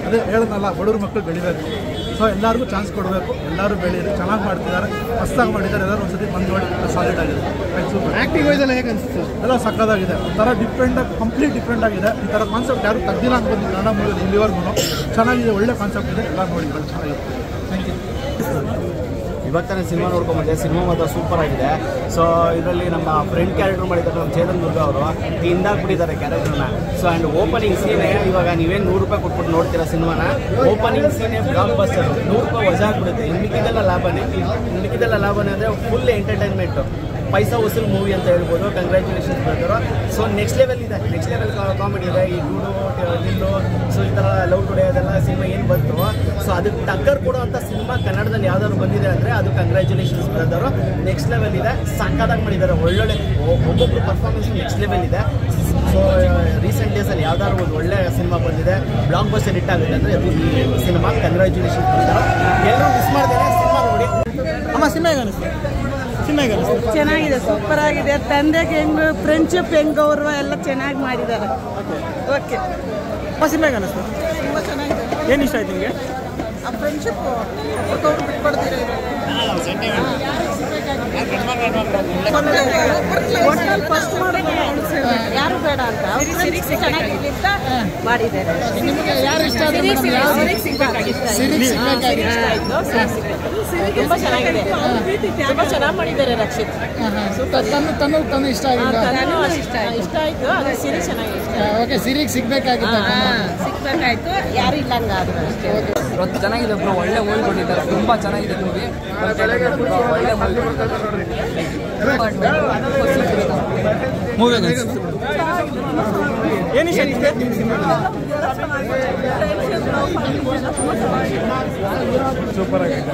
ಅದೇ ಹೇಳಿದ್ನಲ್ಲ, ಬಡವ್ರ ಮಕ್ಕಳು ಬೆಳಿಬೇಕು. ಸೊ ಎಲ್ಲರಿಗೂ ಚಾನ್ಸ್ ಕೊಡಬೇಕು, ಎಲ್ಲರೂ ಬೆಳೀರಿ, ಚೆನ್ನಾಗಿ ಮಾಡ್ತಿದ್ದಾರೆ, ಹೊಸ್ದಾಗಿ ಮಾಡಿದ್ದಾರೆ. ಎಲ್ಲರೂ ಒಂದ್ಸತಿ ಬಂದು ನೋಡಿ, ಸಾಲಿಡ್ ಆಗಿದೆ. ಆ್ಯಕ್ಟಿಂಗ್ ವೈಸ್ ಎಲ್ಲ ಹೇಗೆ ಅನಿಸುತ್ತೆ? ಎಲ್ಲ ಸಕ್ಕದಾಗಿದೆ, ಒಂಥರ ಕಂಪ್ಲೀಟ್ ಡಿಫ್ರೆಂಟ್ ಆಗಿದೆ. ಈ ಥರ ಕಾನ್ಸೆಪ್ಟ್ ಯಾರು ತೆಗ್ದಿಲ್ಲ ಅಂತ ಬಂದು ಕನ್ನಡ ಮೂವಿಯಲ್ಲಿ ಇಲ್ಲಿವರೆಗೂ ಚೆನ್ನಾಗಿದೆ, ಒಳ್ಳೆ ಕಾನ್ಸೆಪ್ಟ್ ಇದೆ, ಎಲ್ಲ ನೋಡಿ ಚೆನ್ನಾಗಿದೆ. Thank you. ಇವಾಗ ತಾನೇ ಸಿನಿಮಾ ನೋಡ್ಕೊಂಬಂದೆ, ಸಿನಿಮಾ ಮಾತ್ರ ಸೂಪರ್ ಆಗಿದೆ. ಸೊ ಇದರಲ್ಲಿ ನಮ್ಮ ಫ್ರೆಂಡ್ ಕ್ಯಾರೆಕ್ಟರ್ ಮಾಡಿದ್ದಾರೆ ನಮ್ಮ ಚೇತನ್ ದುರ್ಗ ಅವರು, ತಿಂದಾಕ್ಬಿಟ್ಟಿದ್ದಾರೆ ಕ್ಯಾರೆಕ್ಟರ್ನ. ಸೊ ಆ್ಯಂಡ್ ಓಪನಿಂಗ್ ಸೀನೇ ಇವಾಗ ನೀವೇನು 100 ರೂಪಾಯಿ ಕೊಟ್ಬಿಟ್ಟು ನೋಡ್ತೀರಾ ಸಿನಿಮಾನ, ಓಪನಿಂಗ್ ಸೀನೇ ಬ್ಲಾಕ್ ಬಸ್ಟರ್, 100 ರೂಪಾಯಿ ವಜಾ ಆಗ್ಬಿಡುತ್ತೆ. ಮಿಕ್ಕಿದೆಲ್ಲ ಲಾಭನೇ ಅಂದರೆ ಫುಲ್ ಎಂಟರ್ಟೈನ್ಮೆಂಟು, ಪೈಸಾ ವಸೂಲ್ ಮೂವಿ ಅಂತ ಹೇಳ್ಬೋದು. ಕಂಗ್ರ್ಯಾಚುಲೇಷನ್ಸ್ ಬರ್ತಾರೆ. ಸೊ ನೆಕ್ಸ್ಟ್ ಲೆವೆಲ್ ಕಾಮಿಡಿ ಇದೆ. ಈ ಡಿಲ್ಲು, ಸೊ ಈ ಥರ ಲವ್ ಟುಡೇ ಅದೆಲ್ಲ ಸಿನಿಮಾ ಏನು ಬಂತು, ಸೊ ಅದಕ್ಕೆ ಟಕ್ಕರ್ ಕೊಡುವಂಥ ಸಿನಿಮಾ ಕನ್ನಡದಲ್ಲಿ ಯಾವ್ದಾದ್ರು ಬಂದಿದೆ ಅಂದರೆ ಅದು ಕಂಗ್ರ್ಯಾಚುಲೇಷನ್ಸ್ ಬ್ರದರು. ನೆಕ್ಸ್ಟ್ ಲೆವೆಲ್ ಇದೆ, ಸಕ್ಕದಾಗಿ ಮಾಡಿದ್ದಾರೆ. ಒಳ್ಳೊಳ್ಳೆ ಒಬ್ಬೊಬ್ಬರು ಪರ್ಫಾರ್ಮೆನ್ಸ್ ನೆಕ್ಸ್ಟ್ ಲೆವೆಲ್ ಇದೆ. ಸೊ ರೀಸೆಂಟ್ ಡೇಸಲ್ಲಿ ಯಾವ್ದಾದ್ರು ಒಂದು ಒಳ್ಳೆ ಸಿನಿಮಾ ಬಂದಿದೆ, ಬ್ಲಾಕ್ ಬಸ್ಟರ್ ಹಿಟ್ ಆಗುತ್ತೆ ಅಂದರೆ ಅದು ಈ ಸಿನಿಮಾ. ಕಂಗ್ರ್ಯಾಚುಲೇಷನ್ಸ್ ಬರ್ತಾರೆ. ಎಲ್ಲರೂ ಮಿಸ್ ಮಾಡ್ತಾರೆ, ಸಿನಿಮಾ ನೋಡಿ. ಅಮ್ಮ ಸಿನಿಮಾ ಹೇಗೆ ಅನಿಸ್ತು? ಚೆನ್ನಾಗಿದೆ, ಸೂಪರ್ ಆಗಿದೆ. ತಂದೆಗೆ ಹೆಂಗ್ ಫ್ರೆಂಡ್ಶಿಪ್ ಹೆಂಗ್ ಅವರು ಎಲ್ಲ ಚೆನ್ನಾಗಿ ಮಾಡಿದ್ದಾರೆ. ಓಕೆ, ಸಿನಿಮಾ ಹೇಗೆ ಅನಿಸ್ತು? ತುಂಬ ಚೆನ್ನಾಗಿದೆ. ಏನು ಇಷ್ಟ ಆಯ್ತು ನಿಮಗೆ? ಆ ಫ್ರೆಂಡ್ಶಿಪ್ ಒಬ್ಬರು ಬಿಟ್ಕೊಡ್ತೀರ, ಫಸ್ಟ್ ಯಾರು ಬೇಡ ಅಂತ ಚೆನ್ನಾಗಿ ಮಾಡಿದ್ದಾರೆ. ತುಂಬ ಚೆನ್ನಾಗಿದೆ, ತುಂಬ ಚೆನ್ನಾಗಿ ಮಾಡಿದ್ದಾರೆ ರಕ್ಷಿತ್. ತನ್ನ ಇಷ್ಟ ಇಷ್ಟ ಆಯ್ತು. ಅದು ಸೀರೆ ಚೆನ್ನಾಗಿದೆ. ಓಕೆ, ಸೀರೆಗೆ ಸಿಗ್ಬೇಕಾಯ್ತು, ಯಾರು ಇಲ್ಲಂಗ ಆದ್ರೆ ಅಷ್ಟೇ. ಚೆನ್ನಾಗಿದೆ ಬ್ರೋ, ಒಳ್ಳೆ ಮೂವಿ ಕೊಟ್ಟಿದ್ದಾರೆ, ತುಂಬ ಚೆನ್ನಾಗಿದೆ ಮೂವಿ. ಒಳ್ಳೆ ಮೂವಿ ಏನು ಇಷ್ಟ? ಸೂಪರ್ ಆಗಿದೆ.